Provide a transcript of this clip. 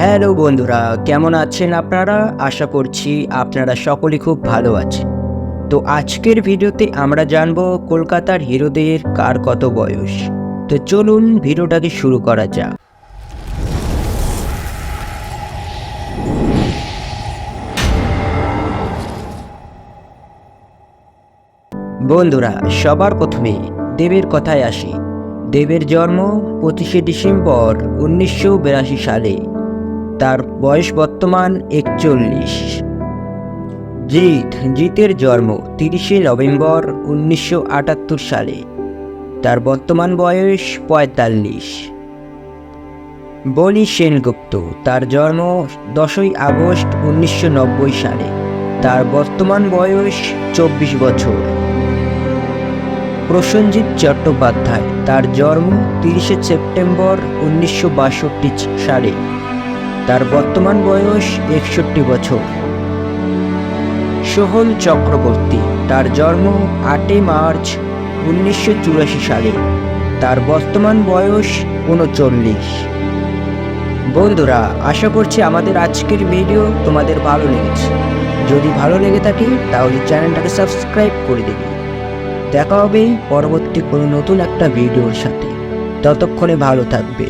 Hello বন্ধুরা, কেমন আছেন আপনারা? আশা করছি আপনারা সকলে খুব ভালো আছেন। তো আজকের ভিডিওতে আমরা জানবো কলকাতার হিরোদের কার কত বয়স। তো চলুন ভিডিওটাকে শুরু করা যাক। বন্ধুরা, সবার প্রথমে দেবের কথায় আসি। দেবের জন্ম 25শে ডিসেম্বর 1982 সালে। তার বয়স বর্তমান 41। জিতের জন্ম 30শে নভেম্বর 1978 সালে। তার বর্তমান বয়স 45। বনি সেনগুপ্ত, তার জন্ম 10ই আগস্ট 1990 সালে। তার বর্তমান বয়স 24 বছর। প্রসেনজিৎ চট্টোপাধ্যায়, তার জন্ম 30শে সেপ্টেম্বর 1962 সালে। তার বর্তমান বয়স 61 বছর। সোহন চক্রবর্তী, তার জন্ম 8 মার্চ 1984 সালে। তার বর্তমান বয়স 39। বন্ধুরা, আশা করছি আমাদের আজকের ভিডিও তোমাদের ভালো লেগেছে। যদি ভালো লেগে থাকে তাহলে চ্যানেলটাকে সাবস্ক্রাইব করে দেবে। দেখা হবে পরবর্তী কোনো নতুন একটা ভিডিওর সাথে। ততক্ষণে ভালো থাকবে।